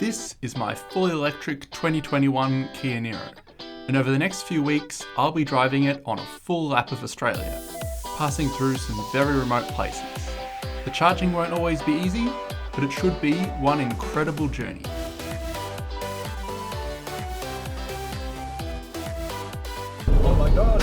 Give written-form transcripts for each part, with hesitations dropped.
This is my fully electric 2021 Kia Niro, and over the next few weeks I'll be driving it on a full lap of Australia, passing through some very remote places. The charging won't always be easy, but it should be one incredible journey. Oh my god!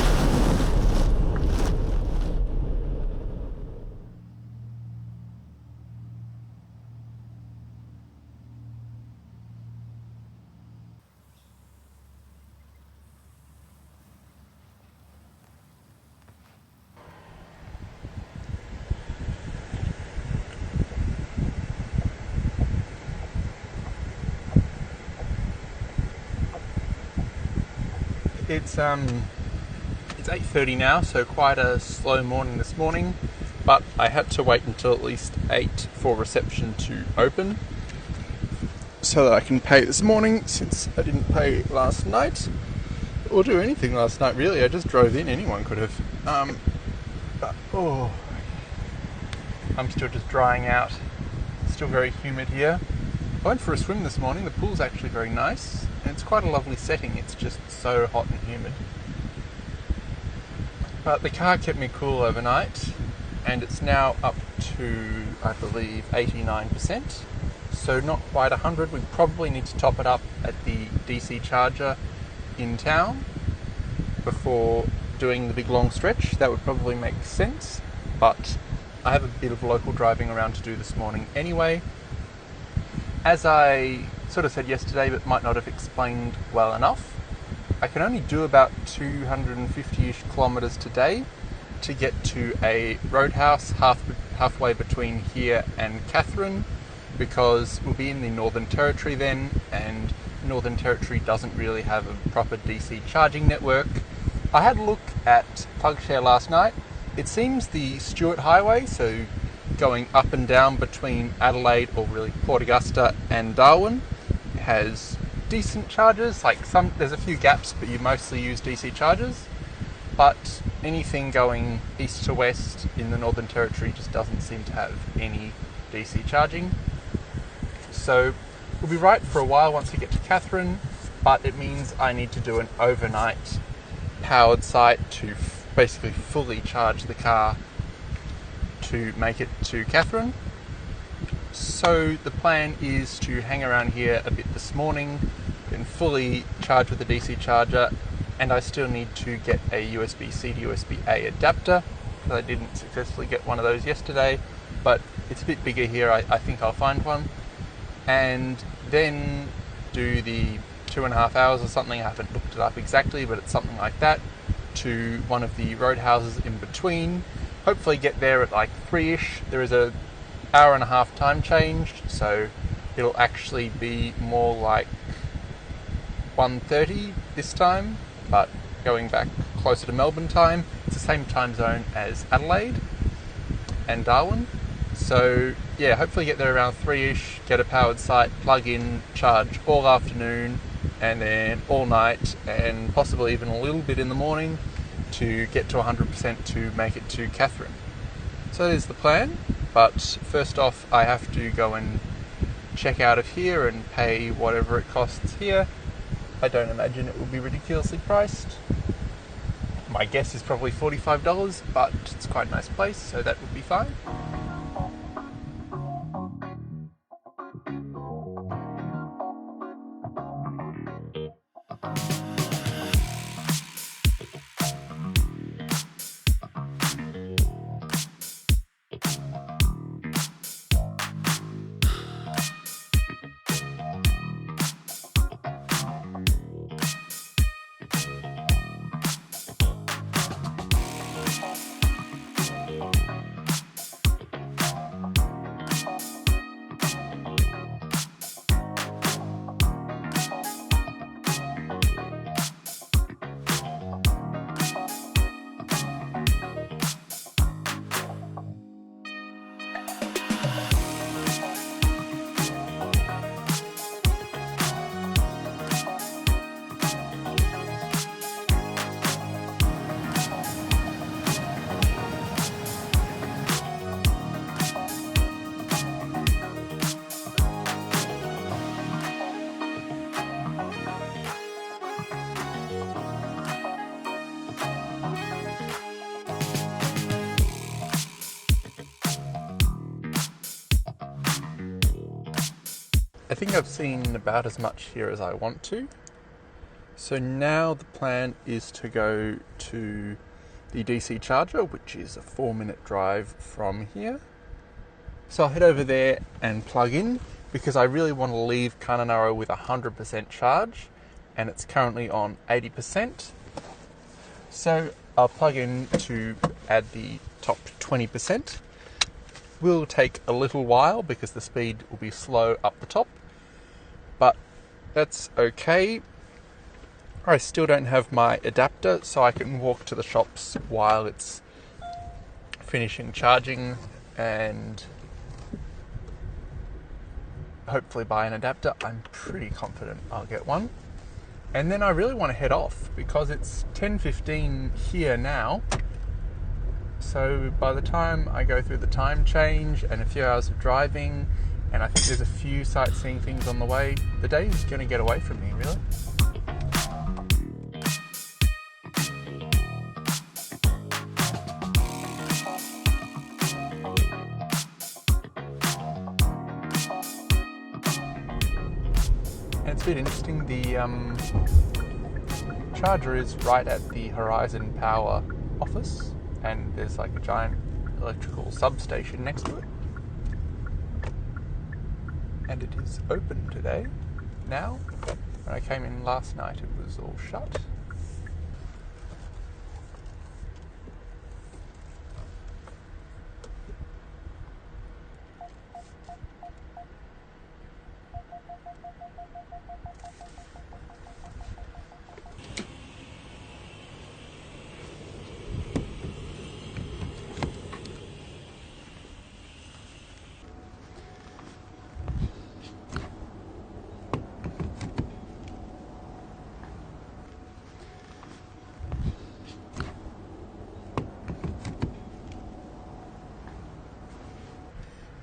It's 8:30 now, so quite a slow morning this morning, but I had to wait until at least 8 for reception to open so that I can pay this morning, since I didn't pay last night or do anything last night really. I just drove in, anyone could have. I'm still just drying out. It's still very humid here. I went for a swim this morning. The pool's actually very nice and it's quite a lovely setting. It's just so hot and humid. But the car kept me cool overnight and it's now up to, I believe, 89%. So not quite 100. We probably need to top it up at the DC charger in town before doing the big long stretch. That would probably make sense, but I have a bit of local driving around to do this morning anyway. As I sort of said yesterday, but might not have explained well enough, I can only do about 250-ish kilometres today to get to a roadhouse halfway between here and Katherine, because we'll be in the Northern Territory then, and Northern Territory doesn't really have a proper DC charging network. I had a look at PlugShare last night. It seems the Stuart Highway, so going up and down between Adelaide, or really Port Augusta and Darwin, has decent chargers. There's a few gaps, but you mostly use DC chargers. But anything going east to west in the Northern Territory just doesn't seem to have any DC charging. So we'll be right for a while once we get to Katherine, but it means I need to do an overnight powered site to basically fully charge the car to make it to Katherine. So the plan is to hang around here a bit this morning, then fully charge with the DC charger, and I still need to get a USB-C to USB-A adapter, because I didn't successfully get one of those yesterday, but it's a bit bigger here. I think I'll find one. And then do the 2.5 hours or something, I haven't looked it up exactly, but it's something like that, to one of the roadhouses in between. Hopefully get there at like 3-ish. There is a hour and a half time changed, so it'll actually be more like 1:30 this time, but going back closer to Melbourne time. It's the same time zone as Adelaide and Darwin. So yeah, hopefully get there around 3-ish, get a powered site, plug in, charge all afternoon, and then all night, and possibly even a little bit in the morning to get to 100% to make it to Katherine. So that is the plan, but first off I have to go and check out of here and pay whatever it costs here. I don't imagine it will be ridiculously priced. My guess is probably $45, but it's quite a nice place, so that would be fine. I think I've seen about as much here as I want to. So now the plan is to go to the DC charger, which is a 4-minute drive from here. So I'll head over there and plug in because I really want to leave Kununurra with 100% charge, and it's currently on 80%. So I'll plug in to add the top 20%. Will take a little while because the speed will be slow up the top, but that's okay. I still don't have my adapter, so I can walk to the shops while it's finishing charging and hopefully buy an adapter. I'm pretty confident I'll get one. And then I really want to head off because it's 10:15 here now. So by the time I go through the time change and a few hours of driving, and I think there's a few sightseeing things on the way, the day is going to get away from me, really. And it's a bit interesting, the charger is right at the Horizon Power office, and there's like a giant electrical substation next to it. And it is open today. Now, when I came in last night, it was all shut.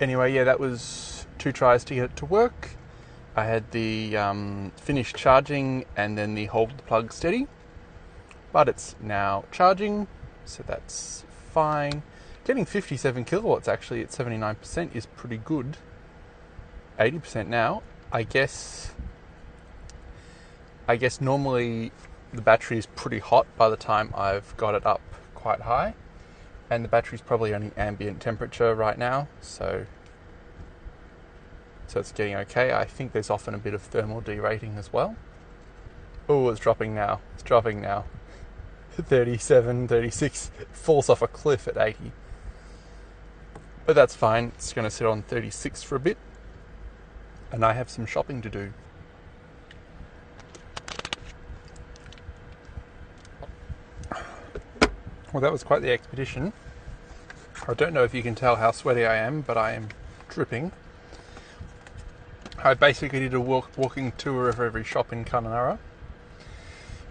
Anyway, yeah, that was 2 tries to get it to work. I had the finished charging and then the hold the plug steady, but it's now charging, so that's fine. Getting 57 kilowatts actually at 79% is pretty good. 80% now. I guess normally the battery is pretty hot by the time I've got it up quite high. And the battery's probably only ambient temperature right now, so it's getting okay. I think there's often a bit of thermal derating as well. Oh, it's dropping now. 37, 36, falls off a cliff at 80. But that's fine. It's going to sit on 36 for a bit. And I have some shopping to do. Well, that was quite the expedition. I don't know if you can tell how sweaty I am, but I am dripping. I basically did a walking tour of every shop in Kununurra.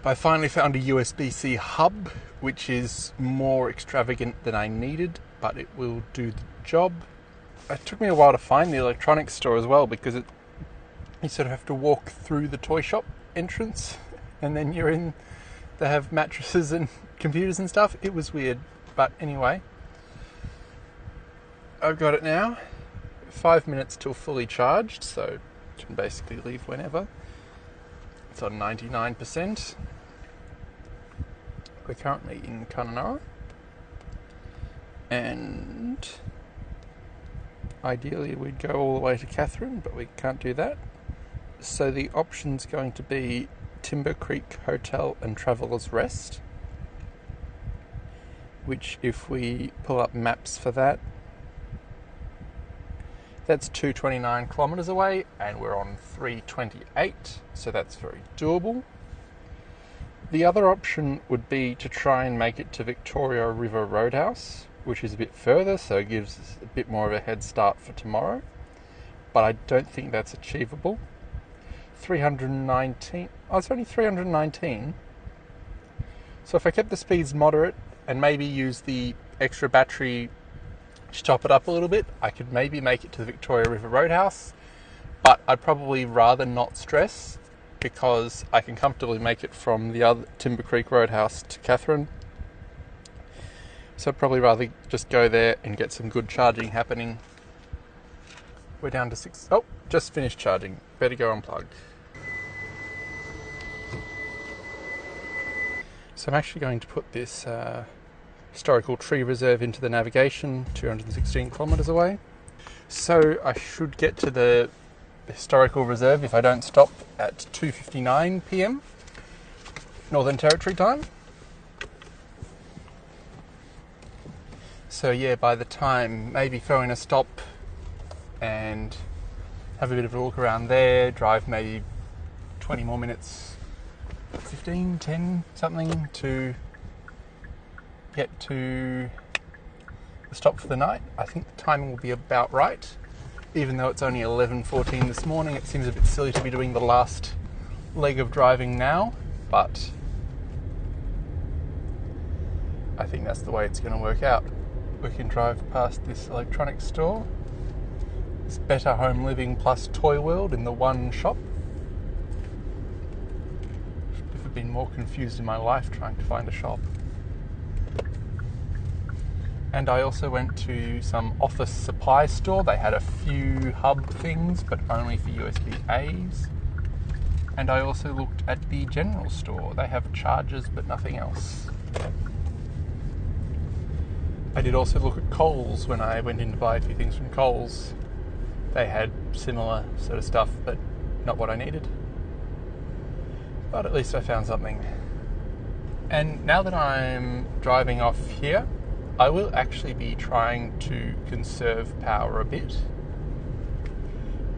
I finally found a USB-C hub, which is more extravagant than I needed, but it will do the job. It took me a while to find the electronics store as well, because you sort of have to walk through the toy shop entrance, and then they have mattresses and computers and stuff. It was weird, but anyway, I've got it now. 5 minutes till fully charged, so you can basically leave whenever. It's on 99%. We're currently in Kununurra, and ideally we'd go all the way to Katherine, but we can't do that. So the option's going to be Timber Creek Hotel and Traveller's Rest, which if we pull up maps for that, that's 229 kilometres away, and we're on 328, so that's very doable. The other option would be to try and make it to Victoria River Roadhouse, which is a bit further, so it gives us a bit more of a head start for tomorrow, but I don't think that's achievable. 319, it's only 319. So if I kept the speeds moderate and maybe use the extra battery to top it up a little bit, I could maybe make it to the Victoria River Roadhouse, but I'd probably rather not stress, because I can comfortably make it from the other Timber Creek Roadhouse to Katherine. So I'd probably rather just go there and get some good charging happening. We're down to 6. Oh, Just finished charging. Better go unplug. So I'm actually going to put this historical tree reserve into the navigation, 216 kilometres away. So I should get to the historical reserve if I don't stop at 2:59 p.m. Northern Territory time. So yeah, by the time, maybe throw in a stop and have a bit of a look around there, drive maybe 20 more minutes, 15, 10, something, to get to the stop for the night. I think the timing will be about right. Even though it's only 11:14 this morning, it seems a bit silly to be doing the last leg of driving now, but I think that's the way it's going to work out. We can drive past this electronics store. It's Better Home Living plus Toy World in the one shop. I've never been more confused in my life trying to find a shop. And I also went to some office supply store. They had a few hub things, but only for USB-As. And I also looked at the general store. They have chargers, but nothing else. I did also look at Coles when I went in to buy a few things from Coles. They had similar sort of stuff, but not what I needed. But at least I found something. And now that I'm driving off here, I will actually be trying to conserve power a bit,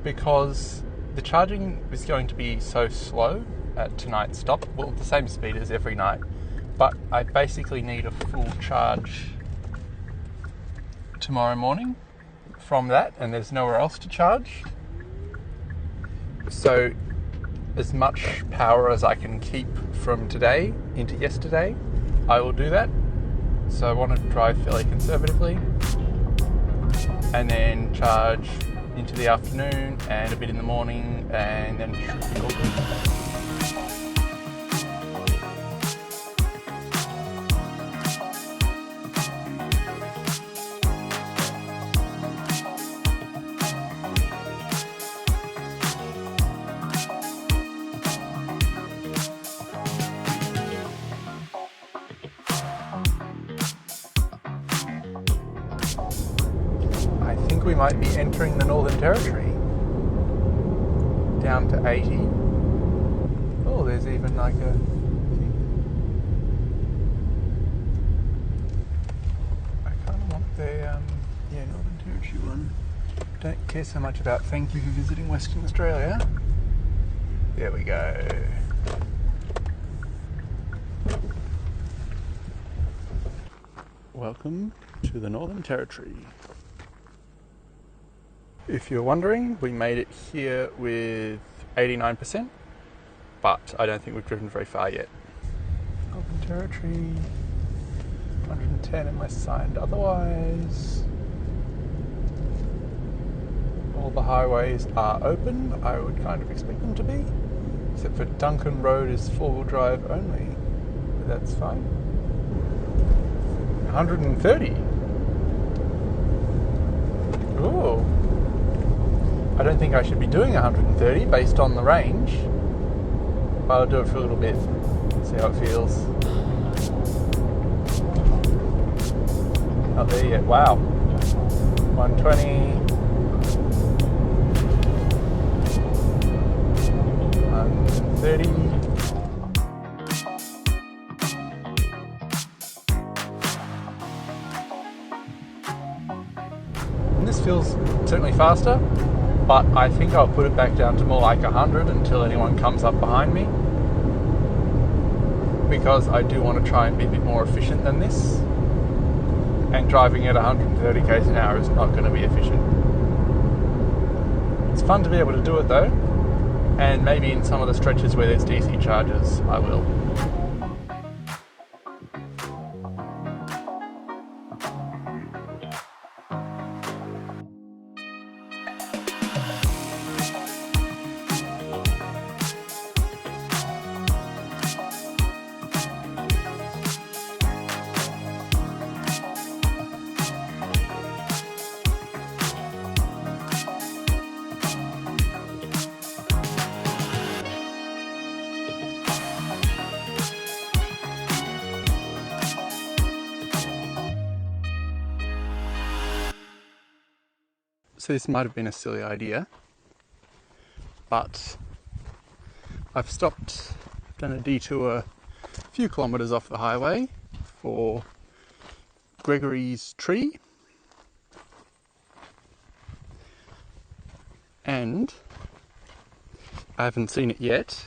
because the charging is going to be so slow at tonight's stop. Well, the same speed as every night, but I basically need a full charge tomorrow morning from that, and there's nowhere else to charge. So as much power as I can keep from today into yesterday, I will do that. So I want to drive fairly conservatively and then charge into the afternoon and a bit in the morning, and then it should be all good. We might be entering the Northern Territory. Down to 80. Oh, there's even like a... I kind of want the Northern Territory one. Don't care so much about thank you for visiting Western Australia. There we go. Welcome to the Northern Territory. If you're wondering, we made it here with 89%, but I don't think we've driven very far yet. Northern Territory, 110 unless signed otherwise. All the highways are open. I would kind of expect them to be, except for Duncan Road is four-wheel drive only, but that's fine. 130. Ooh. I don't think I should be doing 130 based on the range, but I'll do it for a little bit, see how it feels. Not there yet. Wow. 120. 130. And this feels certainly faster, but I think I'll put it back down to more like 100 until anyone comes up behind me, because I do want to try and be a bit more efficient than this, and driving at 130 km an hour is not going to be efficient. It's fun to be able to do it though, and maybe in some of the stretches where there's DC charges I will. So this might have been a silly idea, but I've stopped, done a detour a few kilometres off the highway for Gregory's tree, and I haven't seen it yet,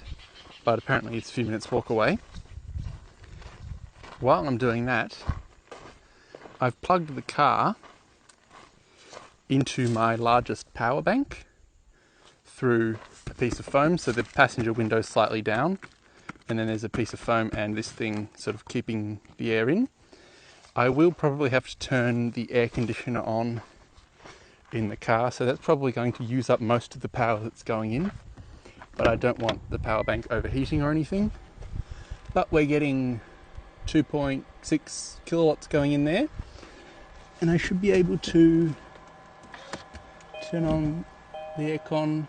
but apparently it's a few minutes walk away. While I'm doing that, I've plugged the car into my largest power bank through a piece of foam, so the passenger window's slightly down, and then there's a piece of foam and this thing sort of keeping the air in. I will probably have to turn the air conditioner on in the car, so that's probably going to use up most of the power that's going in, but I don't want the power bank overheating or anything. But we're getting 2.6 kilowatts going in there, and I should be able to turn on the aircon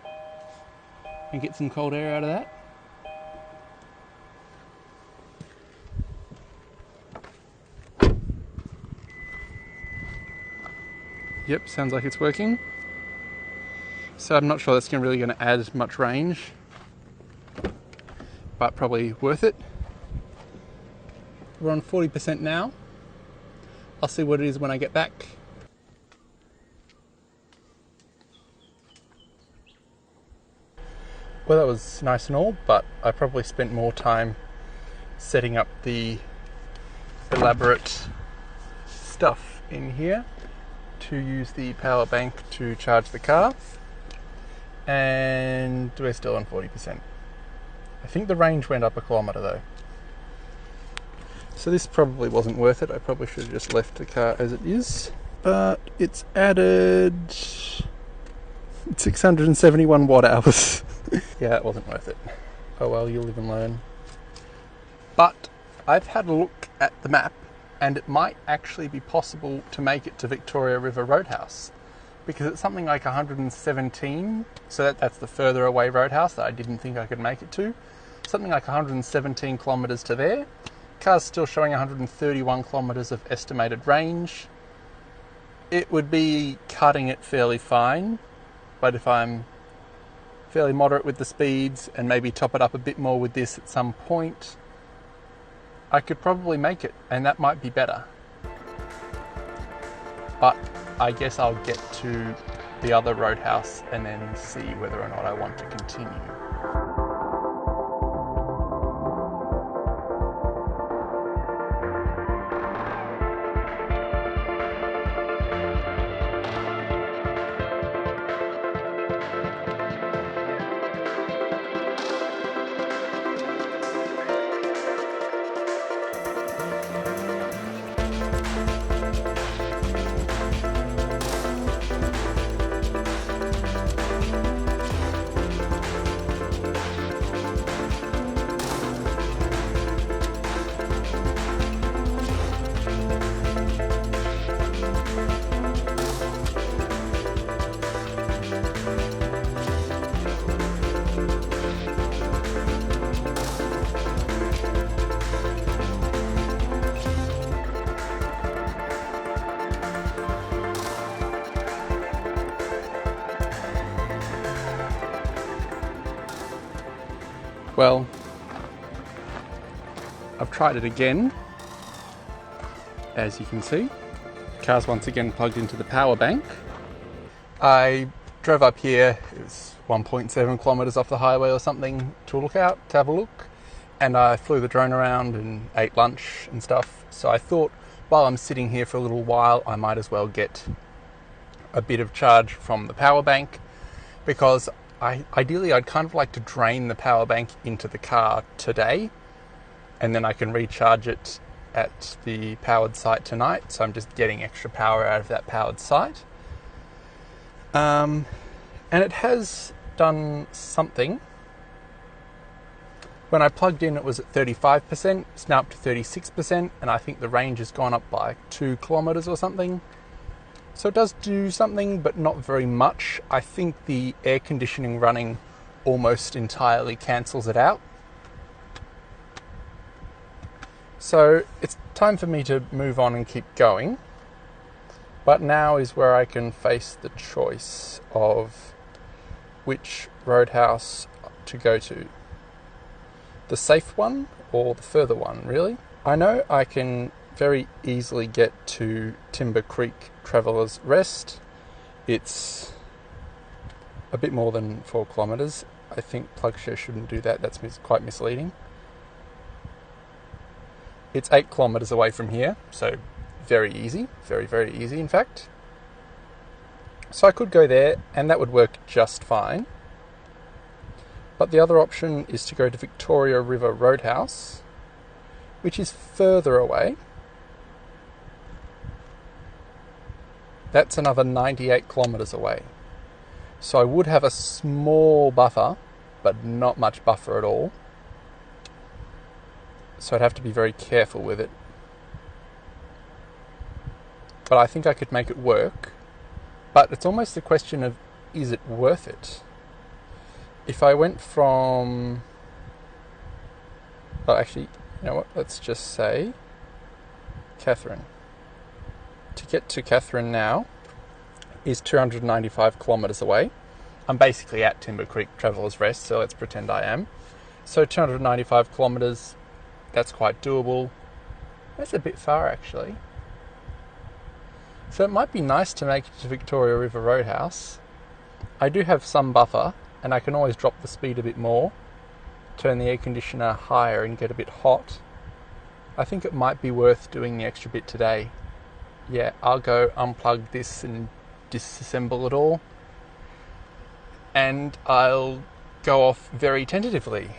and get some cold air out of that. Yep, sounds like it's working. So I'm not sure that's really going to add much range, but probably worth it. We're on 40% now. I'll see what it is when I get back. Well, that was nice and all, but I probably spent more time setting up the elaborate stuff in here to use the power bank to charge the car, and we're still on 40%. I think the range went up a kilometre though. So this probably wasn't worth it. I probably should have just left the car as it is, but it's added 671 watt hours. Yeah, it wasn't worth it. Oh well, you'll live and learn. But I've had a look at the map, and it might actually be possible to make it to Victoria River Roadhouse, because it's something like 117, so that's the further away roadhouse that I didn't think I could make it to. Something like 117 kilometres to there. Car's still showing 131 kilometres of estimated range. It would be cutting it fairly fine, but if I'm fairly moderate with the speeds and maybe top it up a bit more with this at some point, I could probably make it, and that might be better. But I guess I'll get to the other roadhouse and then see whether or not I want to continue. Well, I've tried it again. As you can see, car's once again plugged into the power bank. I drove up here, it was 1.7 kilometres off the highway or something to have a look, and I flew the drone around and ate lunch and stuff. So I thought, while I'm sitting here for a little while, I might as well get a bit of charge from the power bank, because ideally I'd kind of like to drain the power bank into the car today, and then I can recharge it at the powered site tonight, so I'm just getting extra power out of that powered site. And it has done something. When I plugged in, it was at 35%, it's now up to 36%, and I think the range has gone up by 2 kilometres or something. So it does do something, but not very much. I think the air conditioning running almost entirely cancels it out. So it's time for me to move on and keep going. But now is where I can face the choice of which roadhouse to go to. The safe one or the further one, really? I know I can very easily get to Timber Creek Traveller's Rest. It's a bit more than 4 kilometres. I think PlugShare shouldn't do that. That's quite misleading. It's 8 kilometres away from here, so very easy. Very, very easy, in fact. So I could go there, and that would work just fine. But the other option is to go to Victoria River Roadhouse, which is further away. That's another 98 kilometres away. So I would have a small buffer, but not much buffer at all. So I'd have to be very careful with it. But I think I could make it work. But it's almost a question of, is it worth it? If I went from... Well, actually, you know what? Let's just say Katherine. To get to Katherine now is 295 kilometres away. I'm basically at Timber Creek Traveller's Rest, so let's pretend I am. So 295 kilometres, that's quite doable. That's a bit far, actually. So it might be nice to make it to Victoria River Roadhouse. I do have some buffer, and I can always drop the speed a bit more, turn the air conditioner higher and get a bit hot. I think it might be worth doing the extra bit today. Yeah, I'll go unplug this and disassemble it all, and I'll go off very tentatively.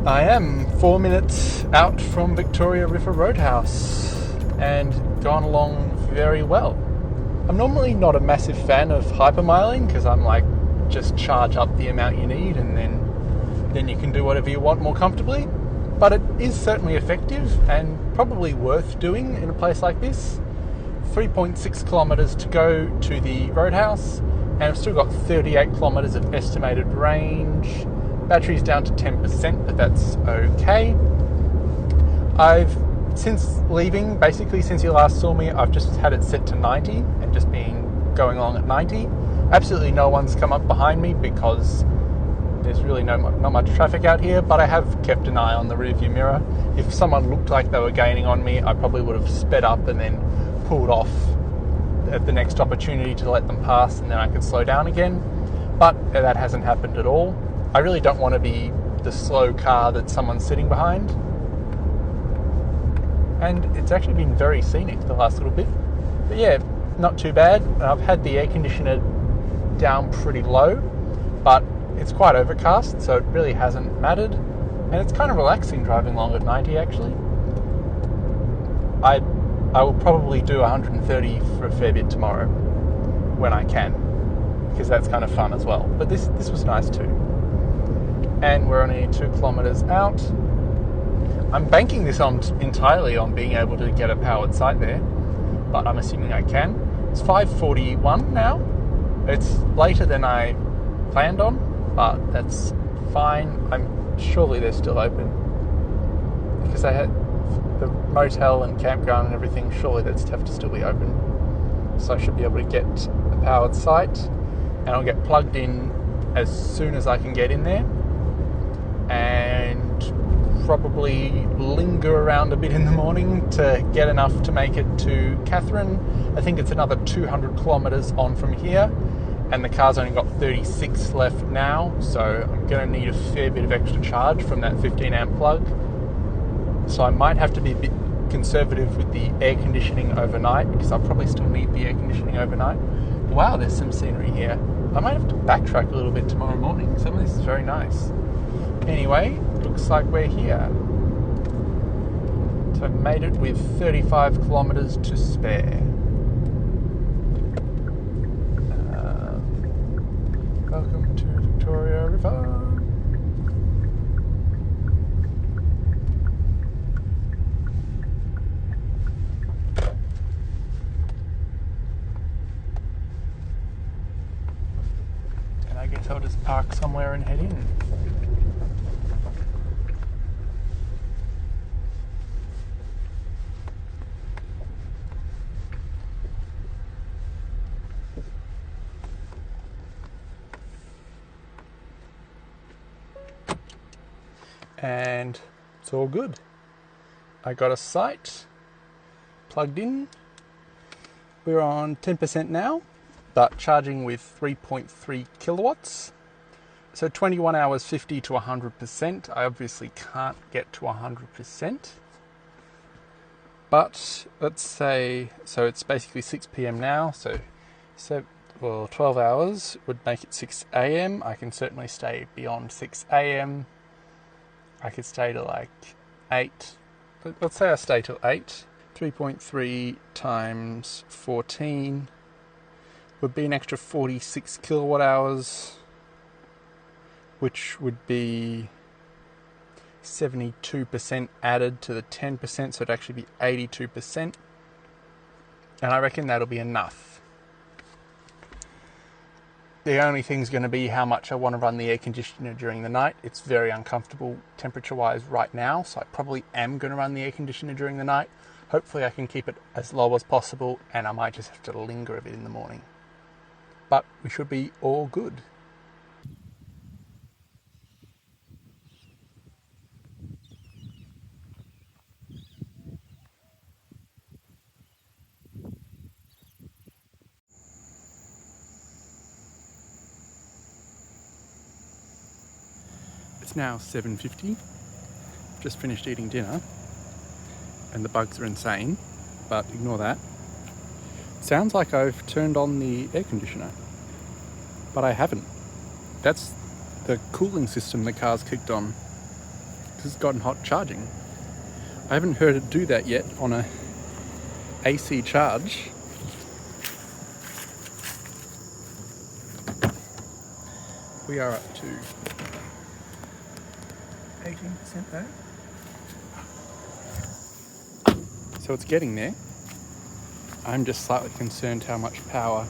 I am 4 minutes out from Victoria River Roadhouse and gone along very well. I'm normally not a massive fan of hypermiling because I'm like, just charge up the amount you need and then you can do whatever you want more comfortably. But it is certainly effective and probably worth doing in a place like this. 3.6 kilometres to go to the roadhouse, and I've still got 38 kilometres of estimated range. Battery's down to 10%, but that's okay. Since leaving, basically since you last saw me, I've just had it set to 90 and just been going along at 90. Absolutely no one's come up behind me because there's really not much traffic out here, but I have kept an eye on the rearview mirror. If someone looked like they were gaining on me, I probably would have sped up and then pulled off at the next opportunity to let them pass, and then I could slow down again. But that hasn't happened at all. I really don't want to be the slow car that someone's sitting behind. And it's actually been very scenic the last little bit. But yeah, not too bad. I've had the air conditioner down pretty low, but it's quite overcast, so it really hasn't mattered. And it's kind of relaxing driving along at 90, actually. I will probably do 130 for a fair bit tomorrow when I can, because that's kind of fun as well. But this was nice too. And we're only 2 kilometres out. I'm banking this on entirely on being able to get a powered site there, but I'm assuming I can. It's 5:41 now. It's later than I planned on, but that's fine. Surely they're still open, because I had the motel and campground and everything. Surely they'd have to still be open, so I should be able to get a powered site, and I'll get plugged in as soon as I can get in there, and probably linger around a bit in the morning to get enough to make it to Katherine. I think it's another 200 kilometres on from here, and the car's only got 36 left now, so I'm going to need a fair bit of extra charge from that 15 amp plug. So I might have to be a bit conservative with the air conditioning overnight, because I'll probably still need the air conditioning overnight. Wow, there's some scenery here. I might have to backtrack a little bit tomorrow morning. Some of this is very nice. Anyway, looks like we're here. So I've made it with 35 kilometers to spare. Welcome to Victoria River. And I guess I'll just park somewhere and head in. And it's all good. I got a site plugged in. We're on 10% now, but charging with 3.3 kilowatts. So 21 hours, 50 to 100%. I obviously can't get to 100%. But let's say, so it's basically 6 p.m. now, so 12 hours would make it 6 a.m. I can certainly stay beyond 6 a.m. I could stay to like 8. Let's say I stay till 8. 3.3 times 14 would be an extra 46 kilowatt hours, which would be 72% added to the 10%, so it'd actually be 82%. And I reckon that'll be enough. The only thing's going to be how much I want to run the air conditioner during the night. It's very uncomfortable temperature-wise right now, so I probably am going to run the air conditioner during the night. Hopefully I can keep it as low as possible, and I might just have to linger a bit in the morning. But we should be all good. It's now 7:50. Just finished eating dinner, and the bugs are insane, but ignore that. Sounds like I've turned on the air conditioner, but I haven't. That's the cooling system the car's kicked on. It's gotten hot charging. I haven't heard it do that yet on a AC charge. We are up to 18% there. So it's getting there. I'm just slightly concerned how much power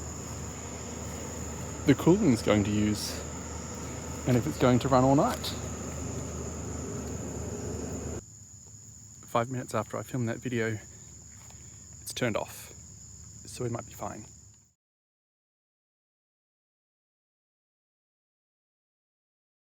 the cooling is going to use, and if it's going to run all night. 5 minutes after I filmed that video, it's turned off, so we might be fine.